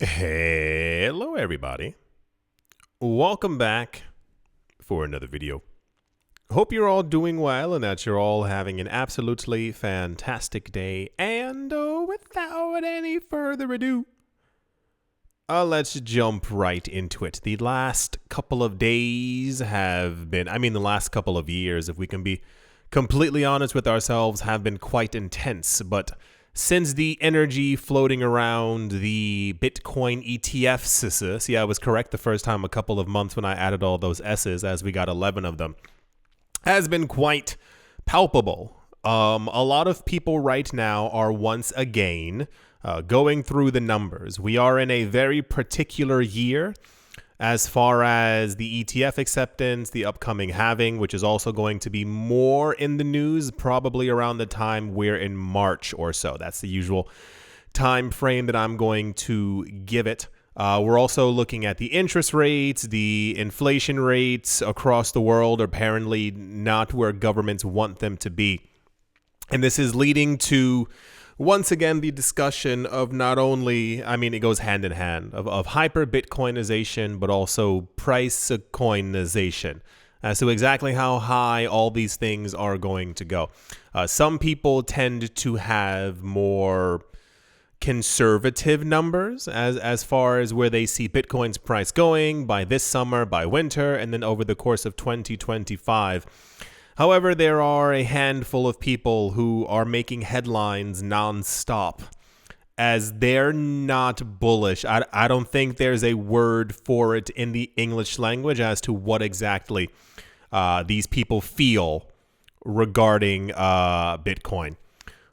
Hello everybody, welcome back for another video. Hope you're all doing well and that you're all having an absolutely fantastic day. And without any further ado, let's jump right into it. The last couple of days have been, the last couple of years, if we can be completely honest with ourselves, have been quite intense. But since the energy floating around the Bitcoin ETFs, see, I was correct the first time a couple of months when I added all those S's, as we got 11 of them, has been quite palpable. A lot of people right now are once again going through the numbers. We are in a very particular year as far as the ETF acceptance, the upcoming halving, which is also going to be more in the news, probably around the time we're in March or so. That's the usual time frame that I'm going to give it. We're also looking at the interest rates, the inflation rates across the world, apparently not where governments want them to be. And this is leading to, once again, the discussion of not only, it goes hand in hand, of hyper Bitcoinization, but also price coinization as to exactly how high all these things are going to go. Some people tend to have more conservative numbers as far as where they see Bitcoin's price going by this summer, by winter, and then over the course of 2025. However, there are a handful of people who are making headlines nonstop as they're not bullish. I don't think there's a word for it in the English language as to what exactly these people feel regarding Bitcoin.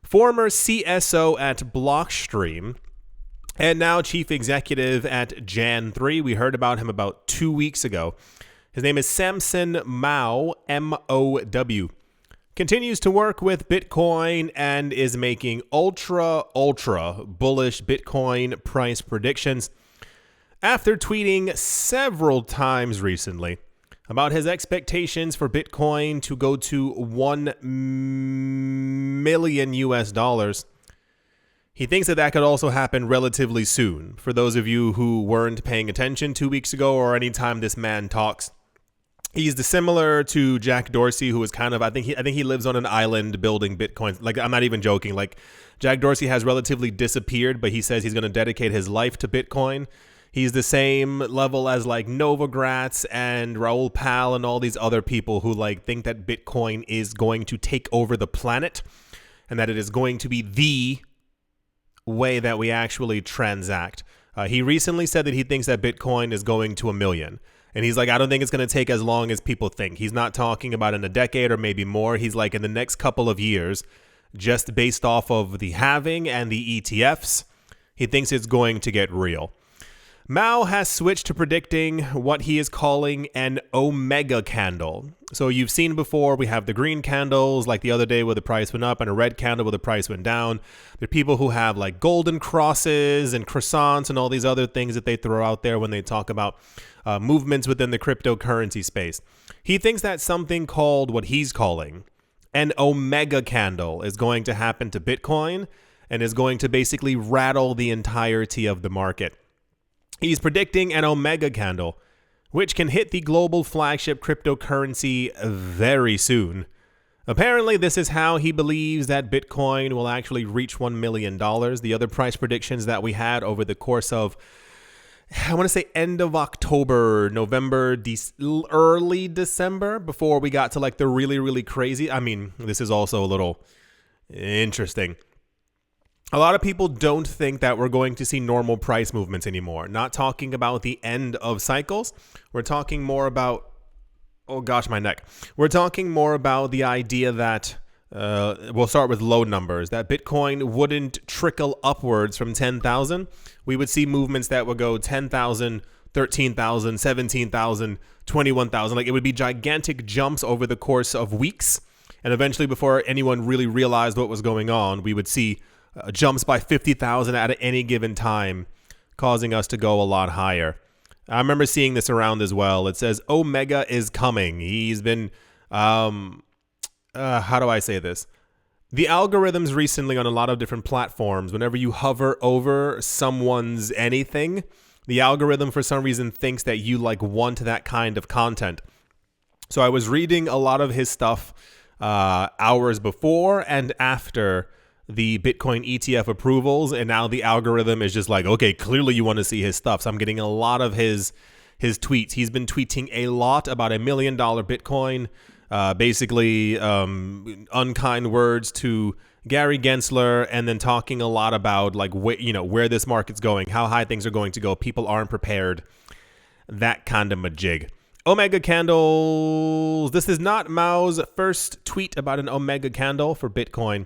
Former CSO at Blockstream and now chief executive at Jan3. We heard about him about 2 weeks ago. His name is Samson Mow, M-O-W. Continues to work with Bitcoin and is making ultra bullish Bitcoin price predictions after tweeting several times recently about his expectations for Bitcoin to go to $1 million US. He thinks that could also happen relatively soon. For those of you who weren't paying attention 2 weeks ago or anytime this man talks, he's similar to Jack Dorsey, who is kind of, I think he lives on an island building Bitcoin. Like, I'm not even joking. Like, Jack Dorsey has relatively disappeared, but he says he's going to dedicate his life to Bitcoin. He's the same level as like Novogratz and Raoul Pal and all these other people who think that Bitcoin is going to take over the planet and that it is going to be the way that we actually transact. He recently said that he thinks that Bitcoin is going to $1 million. And he's like, I don't think it's going to take as long as people think. He's not talking about in a decade or maybe more. He's like, in the next couple of years, just based off of the halving and the ETFs, he thinks it's going to get real. Mao has switched to predicting what he is calling an omega candle. So you've seen before, we have the green candles, like the other day where the price went up, and a red candle where the price went down. There are people who have like golden crosses and croissants and all these other things that they throw out there when they talk about movements within the cryptocurrency space. He thinks that something called what he's calling an omega candle is going to happen to Bitcoin and is going to basically rattle the entirety of the market. He's predicting an omega candle, which can hit the global flagship cryptocurrency very soon. Apparently, this is how he believes that Bitcoin will actually reach $1 million. The other price predictions that we had over the course of, I want to say end of October, November, early December, before we got to like the really crazy. This is also a little interesting. A lot of people don't think that we're going to see normal price movements anymore. Not talking about the end of cycles. We're talking more about, oh gosh, my neck. We're talking more about the idea that, we'll start with low numbers, that Bitcoin wouldn't trickle upwards from 10,000. We would see movements that would go 10,000, 13,000, 17,000, 21,000. Like, it would be gigantic jumps over the course of weeks. And eventually, before anyone really realized what was going on, we would see jumps by 50,000 at any given time, causing us to go a lot higher. I remember seeing this around as well. It says Omega is coming. He's been, how do I say this? The algorithms recently on a lot of different platforms, whenever you hover over someone's anything, the algorithm for some reason thinks that you like want that kind of content. So I was reading a lot of his stuff hours before and after the Bitcoin ETF approvals, and now the algorithm is just like, okay, clearly you want to see his stuff. So I'm getting a lot of his tweets. He's been tweeting a lot about $1 million Bitcoin, basically unkind words to Gary Gensler, and then talking a lot about like where this market's going, how high things are going to go. People aren't prepared. That kind of a jig. Omega candles. This is not Mao's first tweet about an Omega candle for Bitcoin.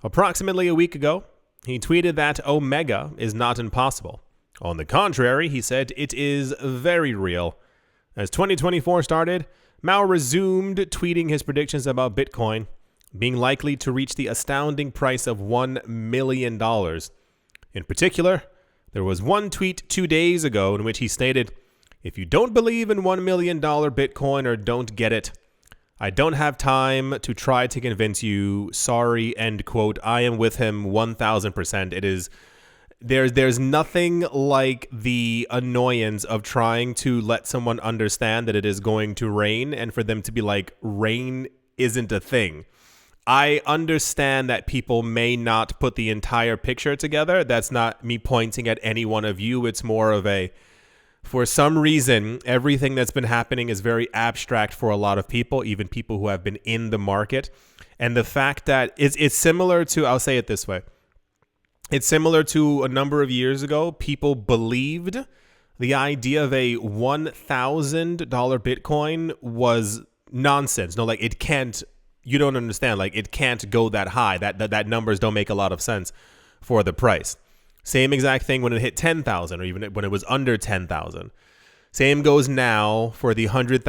Approximately a week ago, he tweeted that Omega is not impossible. On the contrary, he said it is very real. As 2024 started, Mao resumed tweeting his predictions about Bitcoin being likely to reach the astounding price of $1 million. In particular, there was one tweet 2 days ago in which he stated, "If you don't believe in $1 million Bitcoin or don't get it, I don't have time to try to convince you. Sorry," end quote. I am with him 1000%. It is there's nothing like the annoyance of trying to let someone understand that it is going to rain and for them to be like, rain isn't a thing. I understand that people may not put the entire picture together. That's not me pointing at any one of you. It's more of a, for some reason, everything that's been happening is very abstract for a lot of people, even people who have been in the market. And the fact that it's similar to, I'll say it this way. It's similar to a number of years ago, people believed the idea of a $1,000 Bitcoin was nonsense. No, like it can't, you don't understand, like it can't go that high. That numbers don't make a lot of sense for the price. Same exact thing when it hit 10,000 or even when it was under 10,000. Same goes now for the $100,000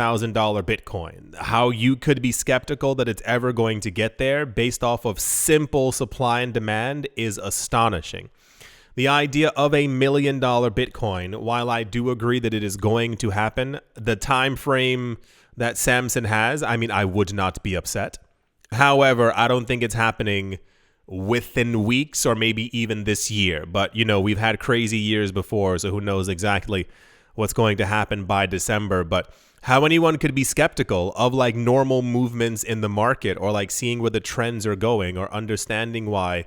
Bitcoin. How you could be skeptical that it's ever going to get there based off of simple supply and demand is astonishing. The idea of $1 million Bitcoin, while I do agree that it is going to happen, the time frame that Samson has, I mean, I would not be upset. However, I don't think it's happening within weeks or maybe even this year. But, we've had crazy years before, so who knows exactly what's going to happen by December. But how anyone could be skeptical of like normal movements in the market or like seeing where the trends are going or understanding why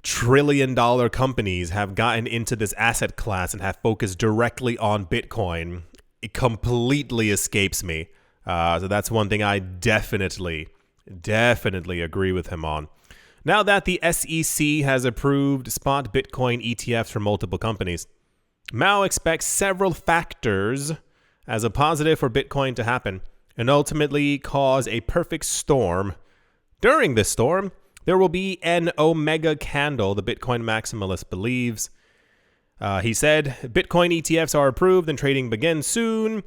trillion-dollar companies have gotten into this asset class and have focused directly on Bitcoin, it completely escapes me. So that's one thing I definitely agree with him on. Now that the SEC has approved spot Bitcoin ETFs for multiple companies, Mao expects several factors as a positive for Bitcoin to happen and ultimately cause a perfect storm. During this storm, there will be an Omega candle, the Bitcoin maximalist believes. He said, Bitcoin ETFs are approved and trading begins soon.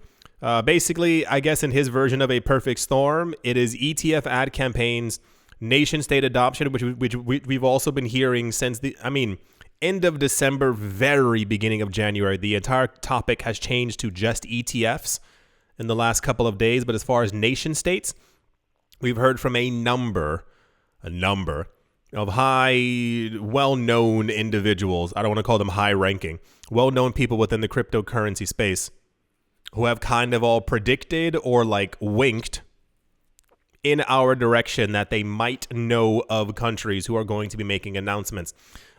Basically, I guess in his version of a perfect storm, it is ETF ad campaigns, nation state adoption, which we've also been hearing since end of December, very beginning of January. The entire topic has changed to just ETFs in the last couple of days. But as far as nation states, we've heard from a number of high, well-known individuals. I don't want to call them high-ranking, well-known people within the cryptocurrency space who have kind of all predicted or like winked in our direction that they might know of countries who are going to be making announcements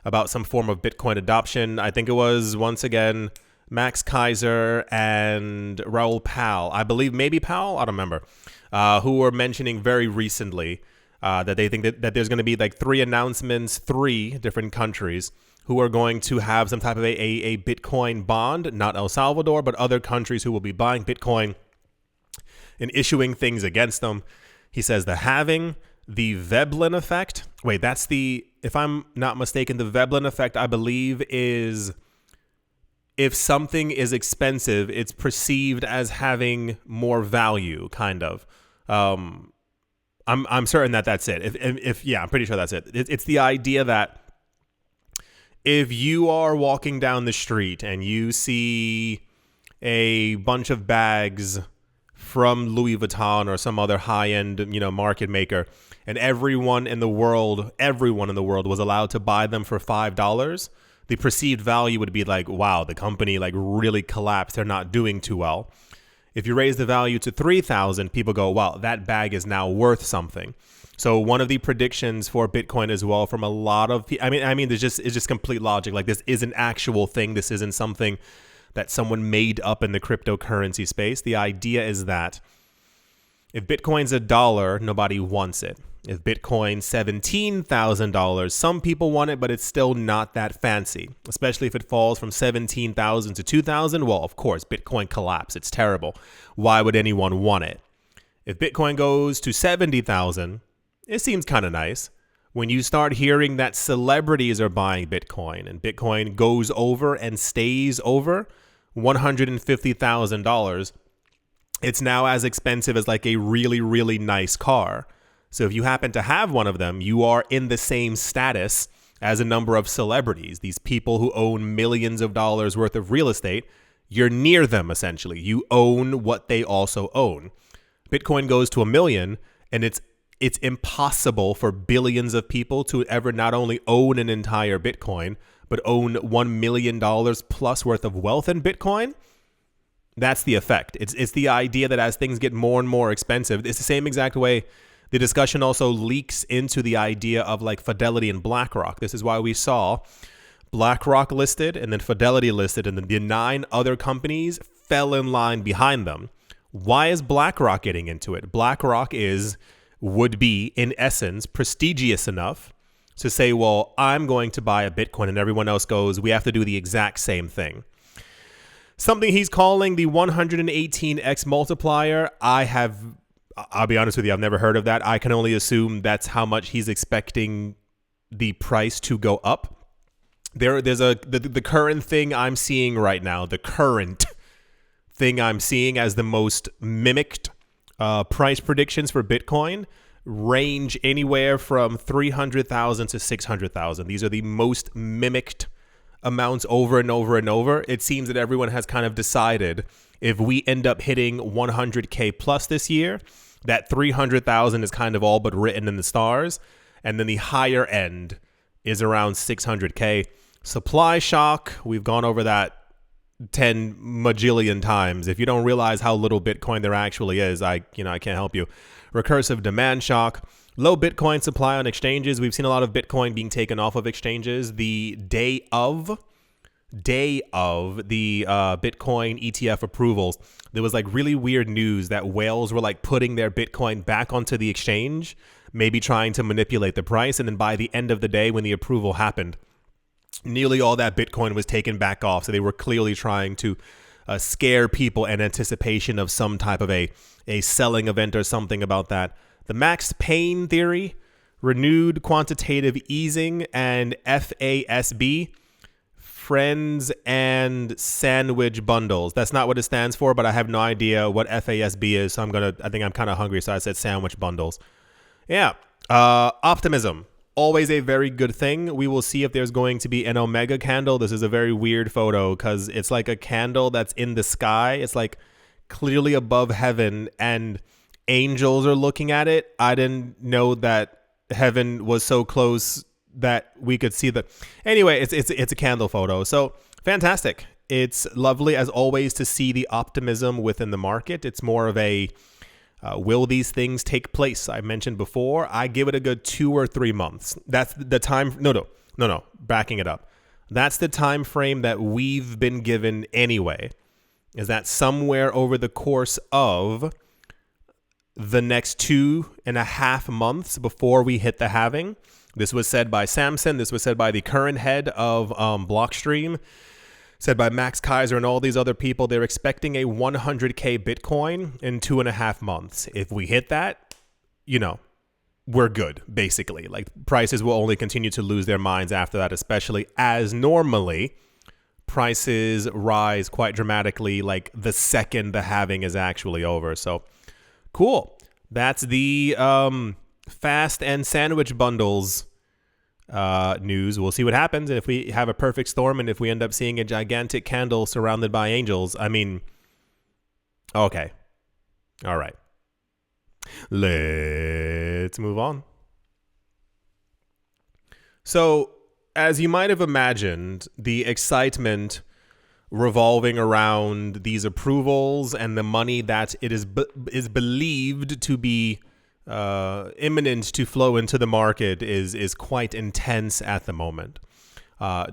about some form of Bitcoin adoption. I think it was, once again, Max Kaiser and Raoul Pal. I believe maybe Powell, I don't remember, who were mentioning very recently that they think that there's going to be like three different countries who are going to have some type of a Bitcoin bond, not El Salvador, but other countries who will be buying Bitcoin and issuing things against them. He says the halving, the Veblen effect. Wait, that's if I'm not mistaken, the Veblen effect, I believe, is if something is expensive, it's perceived as having more value, kind of. I'm certain that that's it. I'm pretty sure that's it. It's the idea that if you are walking down the street and you see a bunch of bags from Louis Vuitton or some other high-end, market maker, and everyone in the world was allowed to buy them for $5, the perceived value would be like, wow, the company like really collapsed. They're not doing too well. If you raise the value to 3,000, people go, wow, that bag is now worth something. So one of the predictions for Bitcoin as well from a lot of people, I mean, it's just complete logic. Like, this is an actual thing. This isn't something that someone made up in the cryptocurrency space. The idea is that if Bitcoin's $1, nobody wants it. If Bitcoin's $17,000, some people want it, but it's still not that fancy, especially if it falls from 17,000 to 2,000. Well, of course, Bitcoin collapsed. It's terrible. Why would anyone want it? If Bitcoin goes to 70,000, it seems kind of nice. When you start hearing that celebrities are buying Bitcoin and Bitcoin goes over and stays over $150,000, it's now as expensive as like a really, really nice car. So if you happen to have one of them, you are in the same status as a number of celebrities, these people who own millions of dollars worth of real estate. You're near them, essentially. You own what they also own. Bitcoin goes to 1 million, and it's impossible for billions of people to ever not only own an entire Bitcoin, but own $1 million plus worth of wealth in Bitcoin. That's the effect. It's the idea that as things get more and more expensive, it's the same exact way the discussion also leaks into the idea of like Fidelity and BlackRock. This is why we saw BlackRock listed and then Fidelity listed, and then the 9 other companies fell in line behind them. Why is BlackRock getting into it? BlackRock would be, in essence, prestigious enough to say, well, I'm going to buy a Bitcoin, and everyone else goes, we have to do the exact same thing. Something he's calling the 118x multiplier. I'll be honest with you, I've never heard of that. I can only assume that's how much he's expecting the price to go up. There's the current thing I'm seeing right now, the current thing I'm seeing as the most mimicked price predictions for Bitcoin range anywhere from 300,000 to 600,000. These are the most mimicked amounts over and over and over. It seems that everyone has kind of decided if we end up hitting 100K plus this year, that 300,000 is kind of all but written in the stars. And then the higher end is around 600K. Supply shock, we've gone over that 10 majillion times. If you don't realize how little Bitcoin there actually is, I can't help you. Recursive demand shock, low Bitcoin supply on exchanges. We've seen a lot of Bitcoin being taken off of exchanges the day of the Bitcoin ETF approvals. There was like really weird news that whales were like putting their Bitcoin back onto the exchange, maybe trying to manipulate the price. And then by the end of the day, when the approval happened, nearly all that Bitcoin was taken back off. So they were clearly trying to scare people in anticipation of some type of a selling event or something about that. The Max Payne theory, renewed quantitative easing, and FASB, friends and sandwich bundles. That's not what it stands for, but I have no idea what FASB is. So I think I'm kind of hungry. So I said sandwich bundles. Yeah. Optimism. Always a very good thing. We will see if there's going to be an Omega candle. This is a very weird photo because it's like a candle that's in the sky. It's like clearly above heaven and angels are looking at it. I didn't know that heaven was so close that we could see the. Anyway, it's a candle photo. So fantastic. It's lovely as always to see the optimism within the market. It's more of a will these things take place? I mentioned before, I give it a good 2 or 3 months. That's the time. No. Backing it up. That's the time frame that we've been given anyway, is that somewhere over the course of the next 2.5 months before we hit the halving. This was said by Samson. This was said by the current head of Blockstream. Said by Max Kaiser and all these other people. They're expecting a 100K Bitcoin in 2.5 months. If we hit that, we're good, basically. Like, prices will only continue to lose their minds after that, especially as normally prices rise quite dramatically like the second the halving is actually over. So cool. That's the fast and sandwich bundles news. We'll see what happens. And if we have a perfect storm and if we end up seeing a gigantic candle surrounded by angels, okay. All right. Let's move on. So, as you might have imagined, the excitement revolving around these approvals and the money that it is believed to be imminent to flow into the market is quite intense at the moment.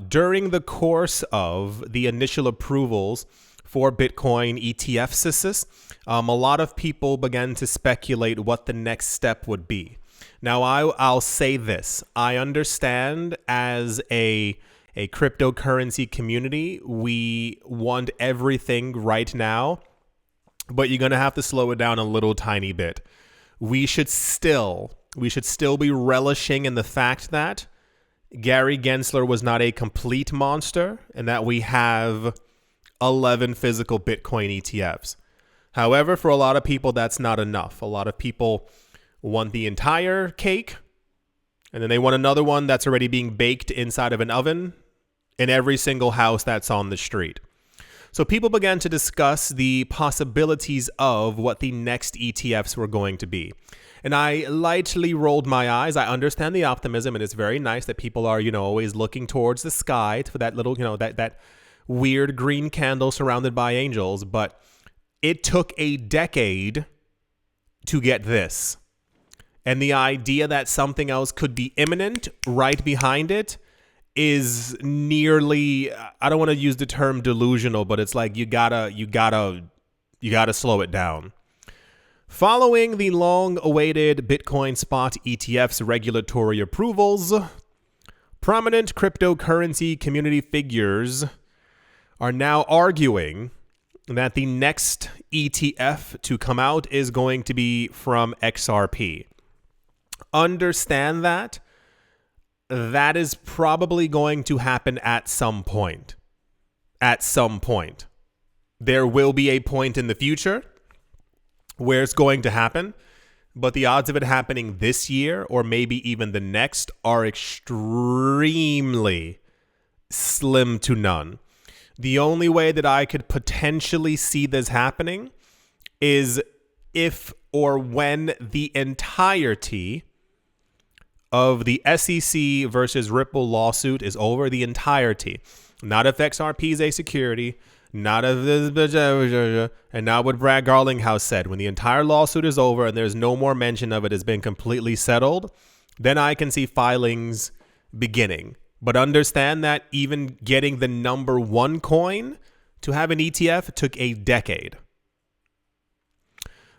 During the course of the initial approvals for Bitcoin ETF, a lot of people began to speculate what the next step would be. Now, I'll say this. I understand as a cryptocurrency community, we want everything right now, but you're going to have to slow it down a little tiny bit. We should still be relishing in the fact that Gary Gensler was not a complete monster and that we have 11 physical Bitcoin ETFs. However, for a lot of people, that's not enough. A lot of people want the entire cake, and then they want another one that's already being baked inside of an oven in every single house that's on the street. So people began to discuss the possibilities of what the next ETFs were going to be. And I lightly rolled my eyes. I understand the optimism, and it's very nice that people are, always looking towards the sky for that little, that weird green candle surrounded by angels. But it took a decade to get this. And the idea that something else could be imminent right behind it is nearly, I don't want to use the term delusional, but it's like you gotta slow it down. Following the long-awaited Bitcoin spot ETF's regulatory approvals, prominent cryptocurrency community figures are now arguing that the next ETF to come out is going to be from XRP. Understand that is probably going to happen at some point. At some point. There will be a point in the future where it's going to happen, but the odds of it happening this year or maybe even the next are extremely slim to none. The only way that I could potentially see this happening is if or when the entirety of the SEC versus Ripple lawsuit is over, the entirety. Not if XRP is a security, not if this, and not what Brad Garlinghouse said. When the entire lawsuit is over and there's no more mention of it has been completely settled, then I can see filings beginning. But understand that even getting the number one coin to have an ETF took a decade.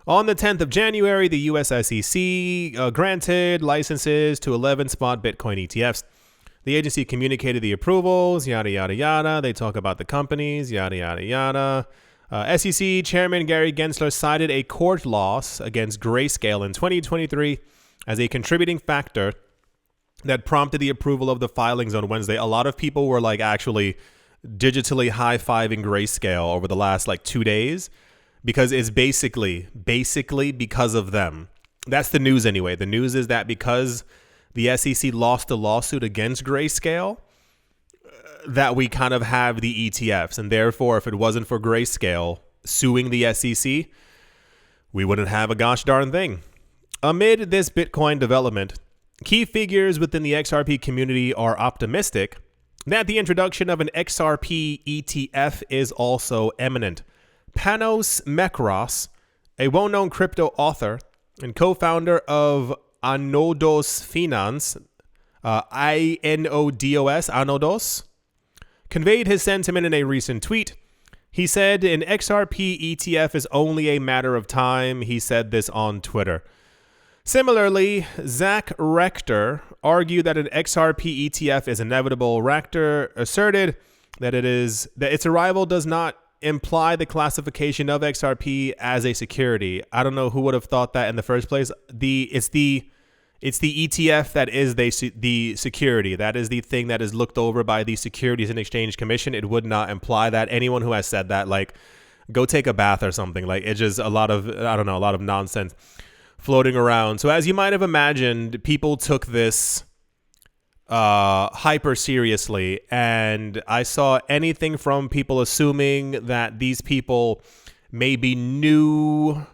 On the 10th of January, the US SEC granted licenses to 11 spot Bitcoin ETFs. The agency communicated the approvals, yada, yada, yada. They talk about the companies, yada, yada, yada. SEC Chairman Gary Gensler cited a court loss against Grayscale in 2023 as a contributing factor that prompted the approval of the filings on Wednesday. A lot of people were actually digitally high-fiving Grayscale over the last 2 days. Because it's basically because of them. That's the news anyway. The news is that because the SEC lost a lawsuit against Grayscale, that we kind of have the ETFs. And therefore, if it wasn't for Grayscale suing the SEC, we wouldn't have a gosh darn thing. Amid this Bitcoin development, key figures within the XRP community are optimistic that the introduction of an XRP ETF is also imminent. Panos Mekros, a well-known crypto author and co-founder of Anodos Finance, INODOS, Anodos, conveyed his sentiment in a recent tweet. He said an XRP ETF is only a matter of time. He said this on Twitter. Similarly, Zach Rector argued that an XRP ETF is inevitable. Rector asserted that its arrival does not imply the classification of XRP as a security. I don't know who would have thought that in the first place. It's the ETF that is the security. That is the thing that is looked over by the Securities and Exchange Commission. It would not imply that. Anyone who has said that, go take a bath or something. It's just a lot of nonsense floating around. So as you might have imagined, people took this hyper seriously, and I saw anything from people assuming that these people maybe knew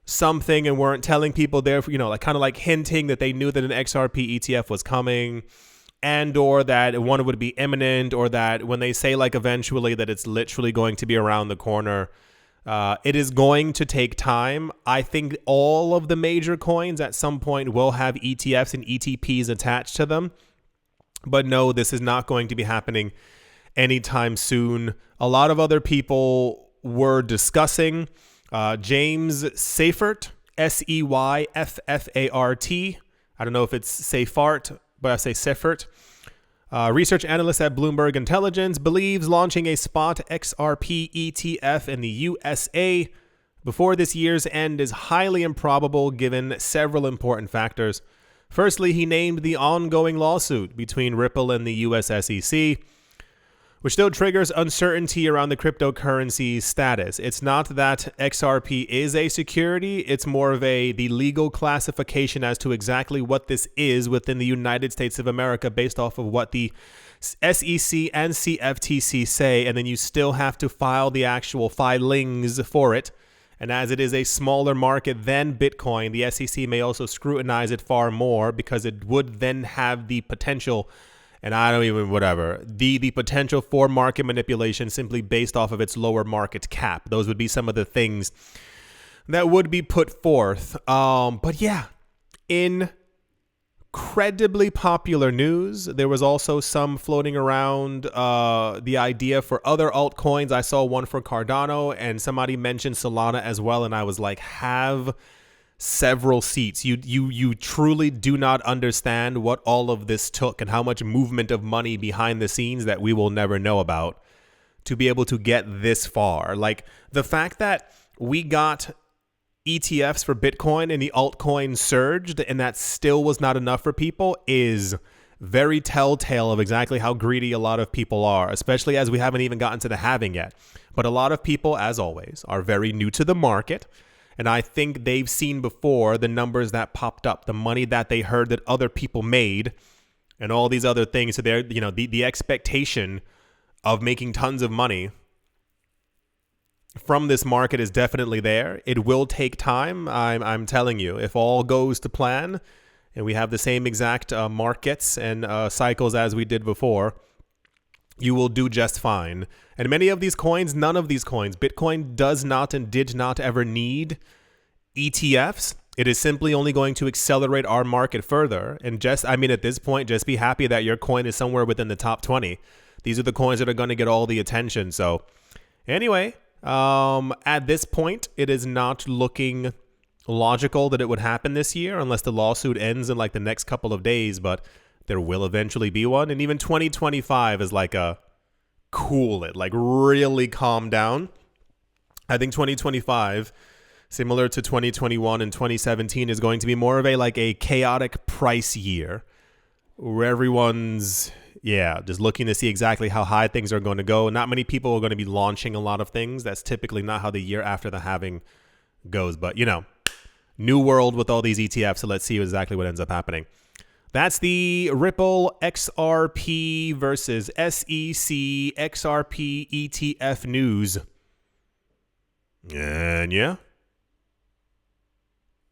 something and weren't telling people there, kind of hinting that they knew that an XRP ETF was coming, and or that one would be imminent, or that when they say like eventually, that it's literally going to be around the corner. It is going to take time. I think all of the major coins at some point will have ETFs and ETPs attached to them. But no, this is not going to be happening anytime soon. A lot of other people were discussing James Seyffart, Seyffart. I don't know if it's Seyffart, but I say Seyffart. Research analyst at Bloomberg Intelligence believes launching a spot XRP ETF in the USA before this year's end is highly improbable given several important factors. Firstly, he named the ongoing lawsuit between Ripple and the US SEC, which still triggers uncertainty around the cryptocurrency's status. It's not that XRP is a security, it's more of the legal classification as to exactly what this is within the United States of America based off of what the SEC and CFTC say, and then you still have to file the actual filings for it. And as it is a smaller market than Bitcoin, the SEC may also scrutinize it far more because it would then have the potential, and I don't even, whatever, the potential for market manipulation simply based off of its lower market cap. Those would be some of the things that would be put forth. But yeah, incredibly popular news. There was also some floating around the idea for other altcoins. I saw one for Cardano, and somebody mentioned Solana as well, and I was like, have several seats. You truly do not understand what all of this took and how much movement of money behind the scenes that we will never know about to be able to get this far. Like the fact that we got ETFs for Bitcoin and the altcoin surged and that still was not enough for people is very telltale of exactly how greedy a lot of people are, especially as we haven't even gotten to the halving yet. But a lot of people, as always, are very new to the market. And I think they've seen before the numbers that popped up, the money that they heard that other people made, and all these other things. So they're, you know, the expectation of making tons of money from this market is definitely there. It will take time. I'm telling you, if all goes to plan and we have the same exact markets and cycles as we did before, you will do just fine. And many of these coins, none of these coins, Bitcoin does not and did not ever need ETFs. It is simply only going to accelerate our market further. And just, I mean, at this point, just be happy that your coin is somewhere within the top 20. These are the coins that are going to get all the attention. So anyway, at this point, it is not looking logical that it would happen this year unless the lawsuit ends in like the next couple of days, but there will eventually be one. And even 2025 is like a cool it, like really calm down. I think 2025, similar to 2021 and 2017, is going to be more of a chaotic price year where everyone's, just looking to see exactly how high things are going to go. Not many people are going to be launching a lot of things. That's typically not how the year after the halving goes. But, you know, new world with all these ETFs. So let's see exactly what ends up happening. That's the Ripple XRP versus SEC XRP ETF news. And yeah,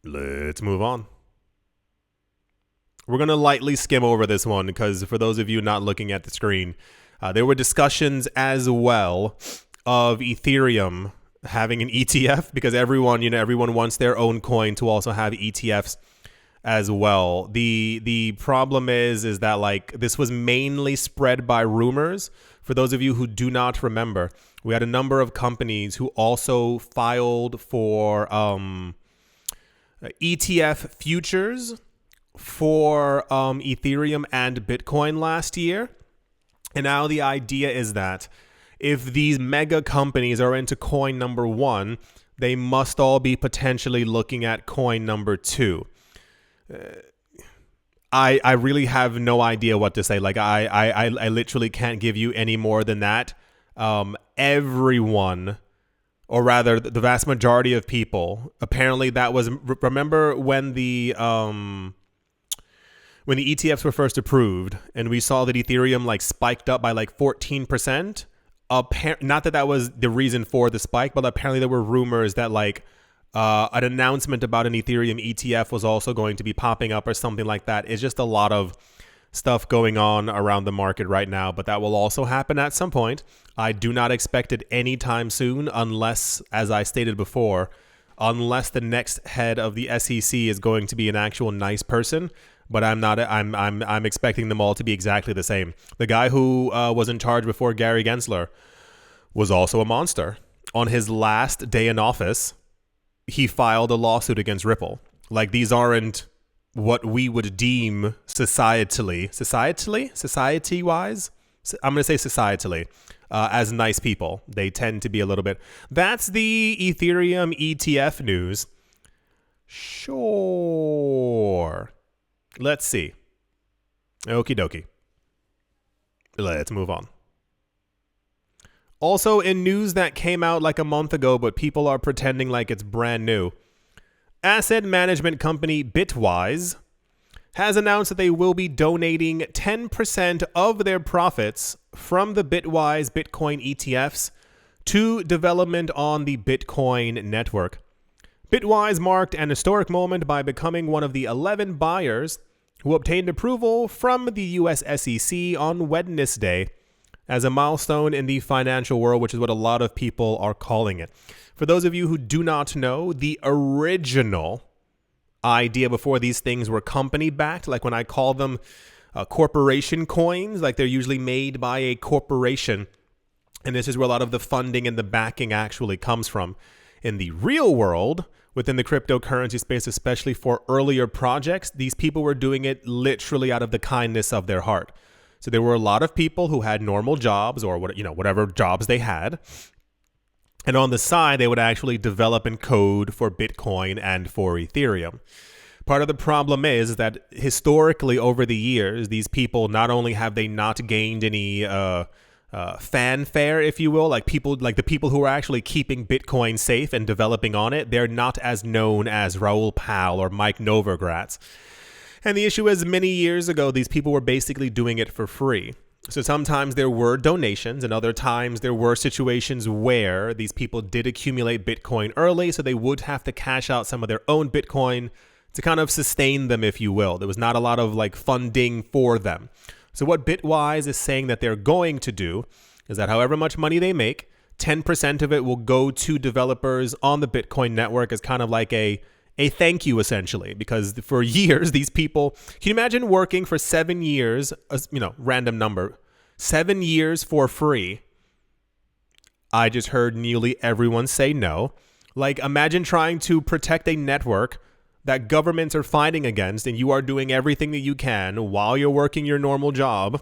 let's move on. We're going to lightly skim over this one because for those of you not looking at the screen, there were discussions as well of Ethereum having an ETF because everyone wants their own coin to also have ETFs as well. The problem is that like this was mainly spread by rumors. For those of you who do not remember, we had a number of companies who also filed for ETF futures for Ethereum and Bitcoin last year. And now the idea is that if these mega companies are into coin number one, they must all be potentially looking at coin number two. I really have no idea what to say. Like I literally can't give you any more than that. Everyone, or rather the vast majority of people, apparently that was, remember when the ETFs were first approved and we saw that Ethereum like spiked up by like 14%. Not that was the reason for the spike, but apparently there were rumors that like an announcement about an Ethereum ETF was also going to be popping up or something like that. It's just a lot of stuff going on around the market right now, but that will also happen at some point. I do not expect it anytime soon unless, as I stated before, unless the next head of the SEC is going to be an actual nice person. But I'm expecting them all to be exactly the same. The guy who was in charge before Gary Gensler was also a monster. On his last day in office, he filed a lawsuit against Ripple. Like, these aren't what we would deem society-wise, I'm going to say societally, as nice people. They tend to be a little bit. That's the Ethereum ETF news. Sure. Let's see. Okie dokie. Let's move on. Also, in news that came out like a month ago, but people are pretending like it's brand new, asset management company Bitwise has announced that they will be donating 10% of their profits from the Bitwise Bitcoin ETFs to development on the Bitcoin network. Bitwise marked an historic moment by becoming one of the 11 buyers who obtained approval from the US SEC on Wednesday as a milestone in the financial world, which is what a lot of people are calling it. For those of you who do not know, the original idea before these things were company-backed, like when I call them corporation coins, like they're usually made by a corporation, and this is where a lot of the funding and the backing actually comes from. In the real world, within the cryptocurrency space, especially for earlier projects, these people were doing it literally out of the kindness of their heart. So there were a lot of people who had normal jobs or whatever jobs they had. And on the side, they would actually develop and code for Bitcoin and for Ethereum. Part of the problem is that historically over the years, these people, not only have they not gained any fanfare, if you will, like the people who are actually keeping Bitcoin safe and developing on it, they're not as known as Raoul Pal or Mike Novogratz. And the issue is, many years ago, these people were basically doing it for free. So sometimes there were donations, and other times there were situations where these people did accumulate Bitcoin early, so they would have to cash out some of their own Bitcoin to kind of sustain them, if you will. There was not a lot of funding for them. So what Bitwise is saying that they're going to do is that however much money they make, 10% of it will go to developers on the Bitcoin network as kind of like a thank you, essentially, because for years, these people, can you imagine working for 7 years, random number, 7 years for free? I just heard nearly everyone say no. Like, imagine trying to protect a network that governments are fighting against, and you are doing everything that you can while you're working your normal job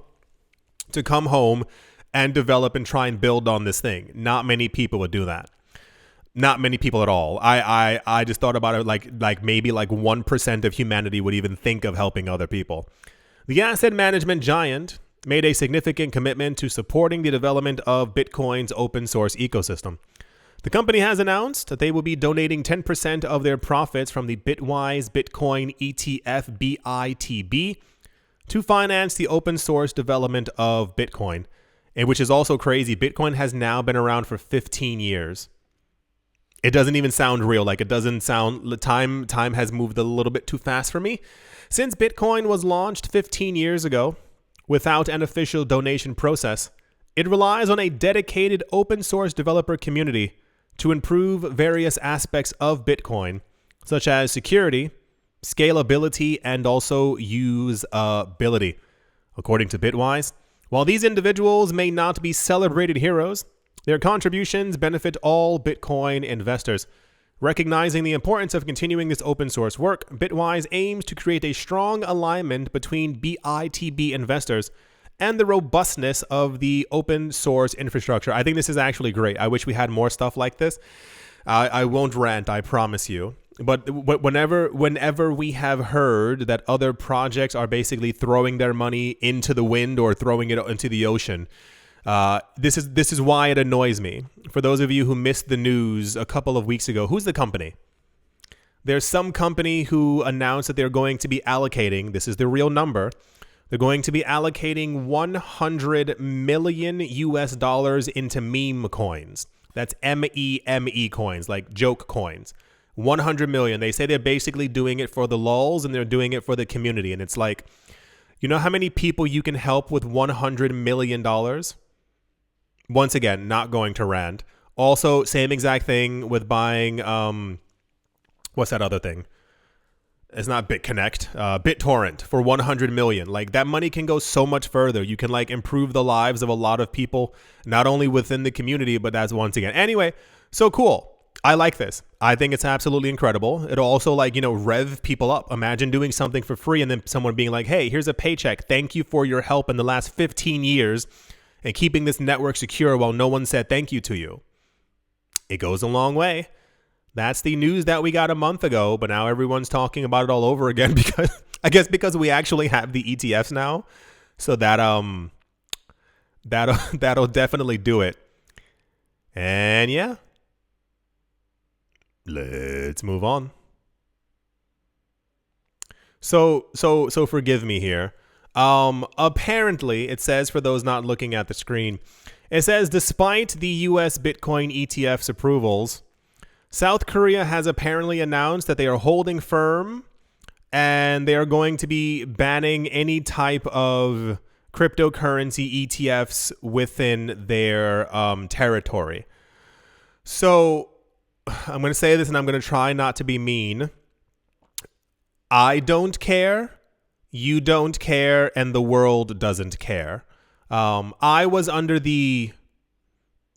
to come home and develop and try and build on this thing. Not many people would do that. Not many people at all. I just thought about it like maybe 1% of humanity would even think of helping other people. The asset management giant made a significant commitment to supporting the development of Bitcoin's open source ecosystem. The company has announced that they will be donating 10% of their profits from the Bitwise Bitcoin ETF BITB to finance the open source development of Bitcoin, and which is also crazy. Bitcoin has now been around for 15 years. It doesn't even sound real. Like, it doesn't sound, time has moved a little bit too fast for me. Since Bitcoin was launched 15 years ago, without an official donation process, it relies on a dedicated open source developer community to improve various aspects of Bitcoin, such as security, scalability, and also usability. According to Bitwise, while these individuals may not be celebrated heroes, their contributions benefit all Bitcoin investors. Recognizing the importance of continuing this open source work, Bitwise aims to create a strong alignment between BITB investors and the robustness of the open source infrastructure. I think this is actually great. I wish we had more stuff like this. I won't rant, I promise you. But whenever we have heard that other projects are basically throwing their money into the wind or throwing it into the ocean, this is why it annoys me. For those of you who missed the news a couple of weeks ago, who's the company? There's some company who announced that they're going to be allocating, this is the real number, they're going to be allocating $100 million into meme coins. That's MEME coins, like joke coins. 100 million. They say they're basically doing it for the lulz and they're doing it for the community. And it's like, You know how many people you can help with $100 million? Once again, not going to rant. Also, same exact thing with buying, what's that other thing? It's not BitConnect, BitTorrent for 100 million. Like, that money can go so much further. You can like improve the lives of a lot of people, not only within the community, but that's once again. Anyway, so cool. I like this. I think it's absolutely incredible. It'll also like, rev people up. Imagine doing something for free and then someone being like, hey, here's a paycheck. Thank you for your help in the last 15 years and keeping this network secure while no one said thank you to you. It goes a long way. That's the news that we got a month ago, but now everyone's talking about it all over again because we actually have the ETFs now. So that'll definitely do it. And yeah. Let's move on. So forgive me here. Apparently, it says, for those not looking at the screen, it says, despite the US Bitcoin ETF's approvals, South Korea has apparently announced that they are holding firm and they are going to be banning any type of cryptocurrency ETFs within their territory. So I'm going to say this and I'm going to try not to be mean. I don't care. You don't care. And the world doesn't care. I was under the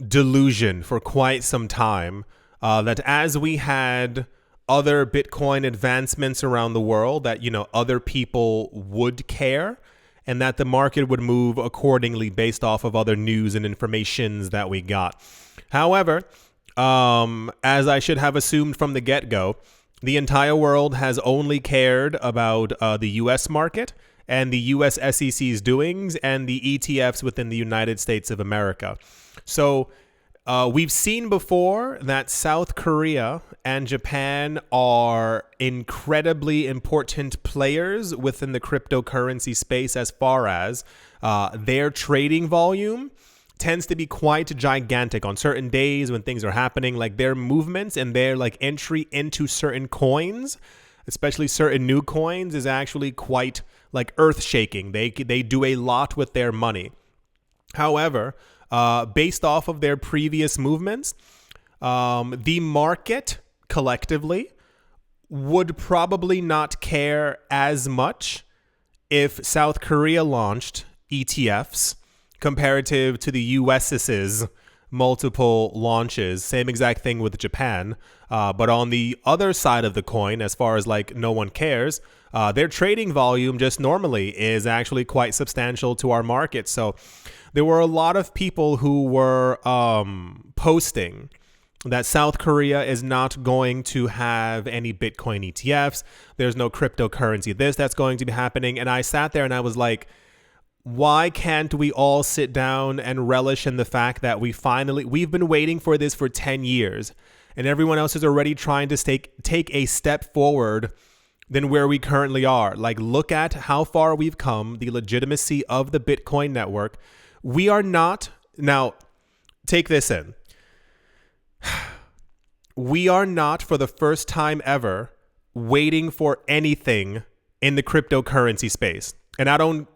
delusion for quite some time that as we had other Bitcoin advancements around the world, that, other people would care and that the market would move accordingly based off of other news and informations that we got. However, as I should have assumed from the get-go, the entire world has only cared about the U.S. market and the U.S. SEC's doings and the ETFs within the United States of America. So we've seen before that South Korea and Japan are incredibly important players within the cryptocurrency space as far as their trading volume tends to be quite gigantic on certain days when things are happening. Like, their movements and their like entry into certain coins, especially certain new coins, is actually quite like earth shaking. They do a lot with their money. However, based off of their previous movements, the market collectively would probably not care as much if South Korea launched ETFs comparative to the US's multiple launches. Same exact thing with Japan. But on the other side of the coin, as far as like no one cares, their trading volume just normally is actually quite substantial to our market. So there were a lot of people who were posting that South Korea is not going to have any Bitcoin ETFs. There's no cryptocurrency that's going to be happening. And I sat there and I was like, why can't we all sit down and relish in the fact that we've been waiting for this for 10 years and everyone else is already trying to take a step forward than where we currently are. Like, look at how far we've come, the legitimacy of the Bitcoin network. We are not, now take this in. We are not, for the first time ever, waiting for anything in the cryptocurrency space. And I don't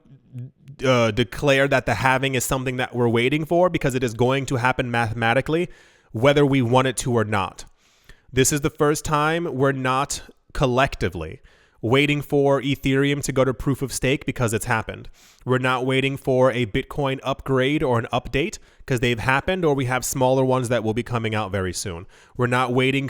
declare that the halving is something that we're waiting for, because it is going to happen mathematically, whether we want it to or not. This is the first time we're not collectively waiting for Ethereum to go to proof of stake because it's happened. We're not waiting for a Bitcoin upgrade or an update because they've happened, or we have smaller ones that will be coming out very soon. We're not waiting,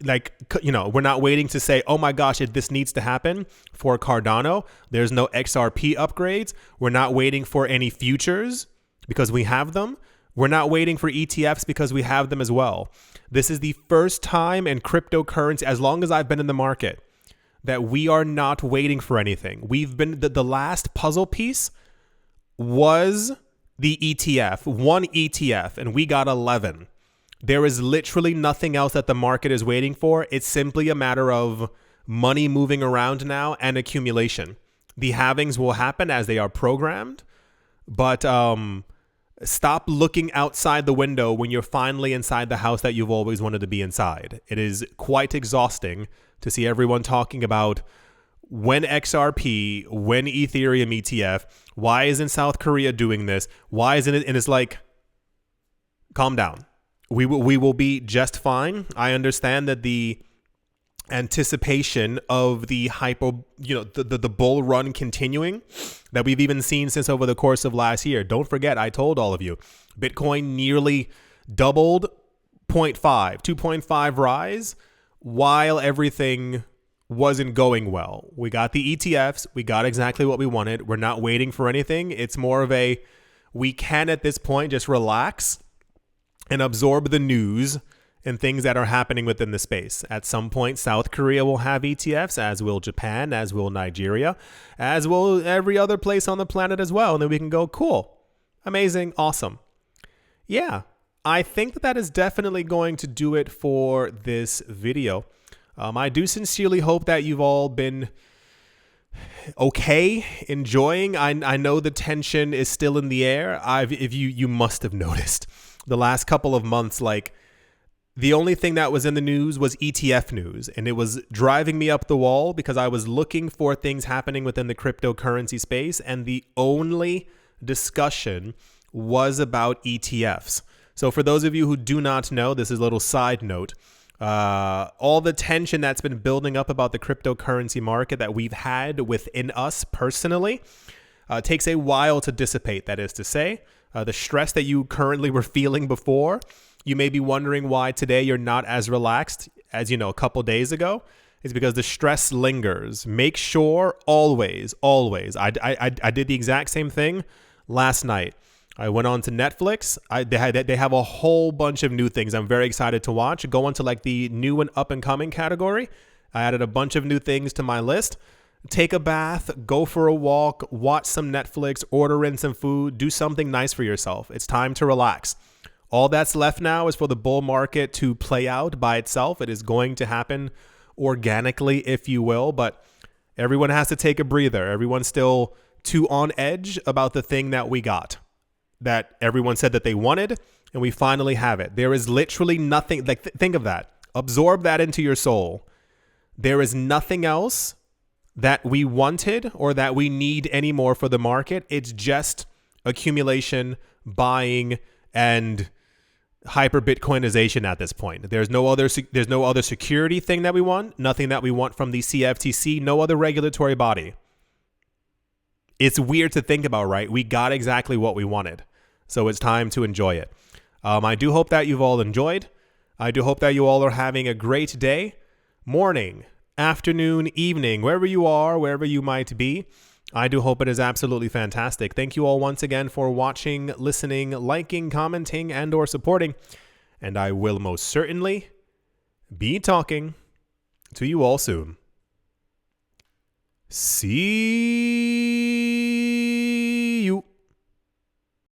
we're not waiting to say, oh my gosh, this needs to happen for Cardano. There's no XRP upgrades. We're not waiting for any futures because we have them. We're not waiting for ETFs because we have them as well. This is the first time in cryptocurrency, as long as I've been in the market, that we are not waiting for anything. We've been, the last puzzle piece was the ETF, one ETF, and we got 11. There is literally nothing else that the market is waiting for. It's simply a matter of money moving around now and accumulation. The halvings will happen as they are programmed, but stop looking outside the window when you're finally inside the house that you've always wanted to be inside. It is quite exhausting to see everyone talking about when XRP, when Ethereum ETF, why isn't South Korea doing this? Why isn't it? And it's like, calm down. We will be just fine. I understand that the anticipation of the the bull run continuing that we've even seen since over the course of last year. Don't forget, I told all of you, Bitcoin nearly doubled 2.5 rise while everything wasn't going well. We got the ETFs. We got exactly what we wanted. We're not waiting for anything. It's more of a, we can at this point just relax and absorb the news and things that are happening within the space. At some point, South Korea will have ETFs, as will Japan, as will Nigeria, as will every other place on the planet as well. And then we can go, cool, amazing, awesome. Yeah, I think that is definitely going to do it for this video. I do sincerely hope that you've all been okay, enjoying. I know the tension is still in the air. If you must have noticed the last couple of months, like, the only thing that was in the news was ETF news, and it was driving me up the wall because I was looking for things happening within the cryptocurrency space, and the only discussion was about ETFs. So for those of you who do not know, this is a little side note. All the tension that's been building up about the cryptocurrency market that we've had within us personally takes a while to dissipate. That is to say, the stress that you currently were feeling before, you may be wondering why today you're not as relaxed as, a couple days ago. It's because the stress lingers. Make sure always. I did the exact same thing last night. I went on to Netflix. They have a whole bunch of new things I'm very excited to watch. Go into like the new and up and coming category. I added a bunch of new things to my list. Take a bath, go for a walk, watch some Netflix, order in some food, do something nice for yourself. It's time to relax. All that's left now is for the bull market to play out by itself. It is going to happen organically, if you will, but everyone has to take a breather. Everyone's still too on edge about the thing that we got, that everyone said that they wanted, and we finally have it. There is literally nothing, like, think of that. Absorb that into your soul. There is nothing else that we wanted or that we need anymore for the market. It's just accumulation, buying, and hyper Bitcoinization at this point. There's no other security thing that we want, nothing that we want from the CFTC, no other regulatory body. It's weird to think about, right? We got exactly what we wanted. So it's time to enjoy it. I do hope that you've all enjoyed. I do hope that you all are having a great day, morning, afternoon, evening, wherever you are, wherever you might be. I do hope it is absolutely fantastic. Thank you all once again for watching, listening, liking, commenting, and or supporting. And I will most certainly be talking to you all soon. See